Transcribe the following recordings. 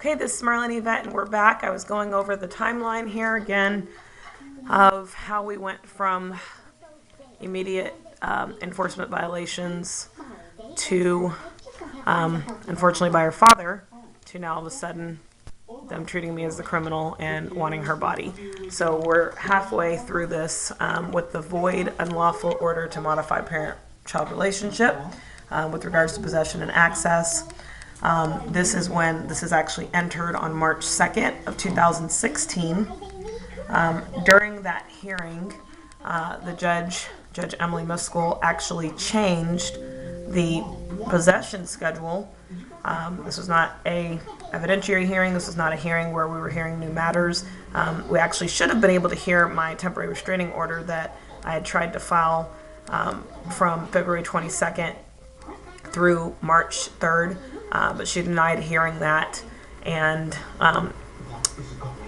Okay, this is Marlene Yvette, and we're back. I was going over the timeline here again of how we went from immediate enforcement violations to, unfortunately by her father, to now all of a sudden them treating me as the criminal and wanting her body. So we're halfway through this with the void unlawful order to modify parent-child relationship with regards to possession and access. This is actually entered on March 2nd of 2016. During that hearing, the Judge Emily Muskell, actually changed the possession schedule. This was not a evidentiary hearing. This was not a hearing where we were hearing new matters. We actually should have been able to hear my temporary restraining order that I had tried to file from February 22nd through March 3rd, but she denied hearing that and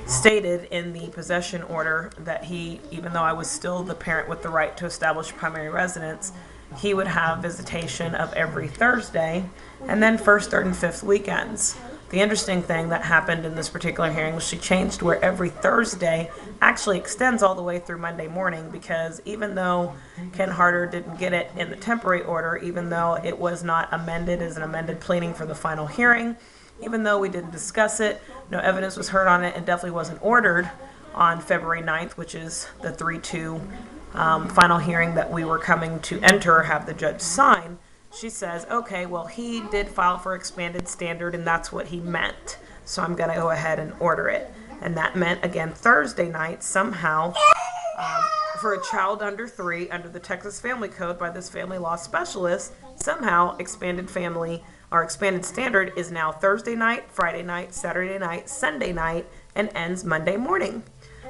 stated in the possession order that he, even though I was still the parent with the right to establish primary residence, he would have visitation of every Thursday and then first, third, and fifth weekends. The interesting thing that happened in this particular hearing was she changed where every Thursday actually extends all the way through Monday morning, because even though Ken Harder didn't get it in the temporary order, even though it was not amended as an amended pleading for the final hearing, even though we didn't discuss it, no evidence was heard on it, and definitely wasn't ordered on February 9th, which is the 3-2 final hearing that we were coming to enter, have the judge sign. She says, okay, well, he did file for expanded standard, and that's what he meant. So I'm going to go ahead and order it. And that meant, again, Thursday night, somehow, for a child under 3, under the Texas Family Code by this family law specialist, somehow expanded family or expanded standard is now Thursday night, Friday night, Saturday night, Sunday night, and ends Monday morning.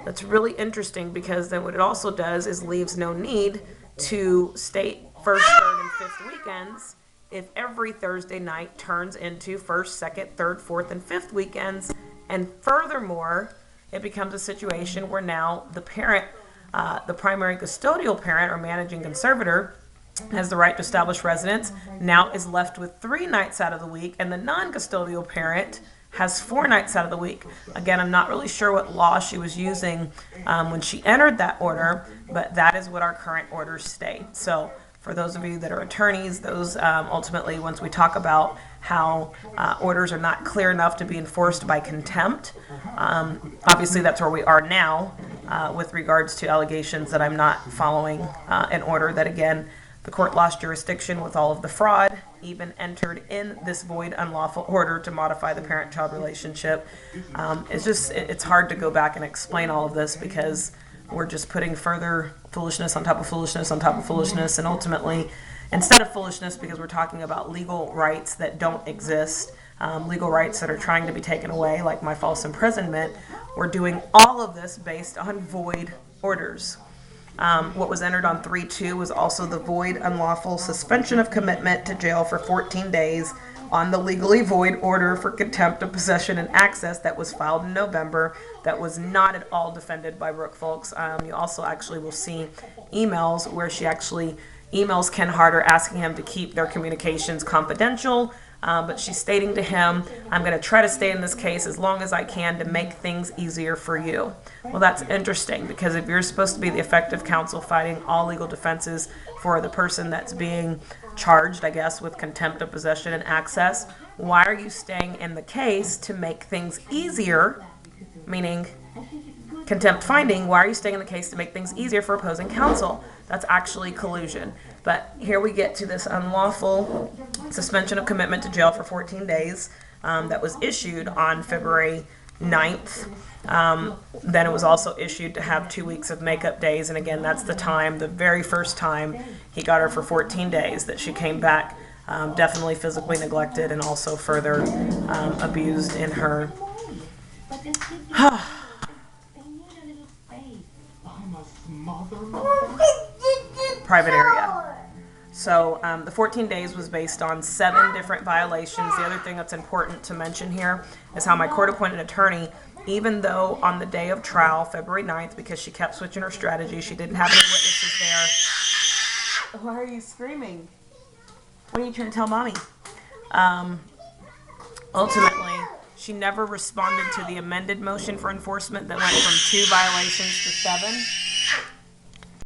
That's really interesting, because then what it also does is leaves no need to state first, third, and fifth weekends if every Thursday night turns into first, second, third, fourth, and fifth weekends. And furthermore, it becomes a situation where now the parent, the primary custodial parent or managing conservator, has the right to establish residence, now is left with 3 nights out of the week, and the non-custodial parent has 4 nights out of the week. Again, I'm not really sure what law she was using when she entered that order, but that is what our current orders state. So for those of you that are attorneys, those ultimately, once we talk about how orders are not clear enough to be enforced by contempt, obviously that's where we are now with regards to allegations that I'm not following an order that, again, the court lost jurisdiction with all of the fraud, even entered in this void unlawful order to modify the parent-child relationship. It's hard to go back and explain all of this, because we're just putting further foolishness on top of foolishness on top of foolishness, and ultimately, instead of foolishness, because we're talking about legal rights that don't exist, legal rights that are trying to be taken away, like my false imprisonment, we're doing all of this based on void orders. What was entered on 3-2 was also the void unlawful suspension of commitment to jail for 14 days on the legally void order for contempt of possession and access that was filed in November, that was not at all defended by Brooke Folks. You also actually will see emails where she actually emails Ken Harder asking him to keep their communications confidential, but she's stating to him, I'm going to try to stay in this case as long as I can to make things easier for you. Well, that's interesting, because if you're supposed to be the effective counsel fighting all legal defenses for the person that's being charged, I guess, with contempt of possession and access, why are you staying in the case to make things easier, meaning contempt finding? Why are you staying in the case to make things easier for opposing counsel? That's actually collusion. But here we get to this unlawful suspension of commitment to jail for 14 days that was issued on February 9th. Then it was also issued to have 2 weeks of makeup days. And again, that's the time, the very first time he got her for 14 days that she came back definitely physically neglected and also further abused in her private area. So the 14 days was based on 7 different violations. The other thing that's important to mention here is how my court-appointed attorney, even though on the day of trial, February 9th, because she kept switching her strategy, she didn't have any witnesses there. Why are you screaming? What are you trying to tell mommy? Ultimately, She never responded to the amended motion for enforcement that went from 2 violations to 7.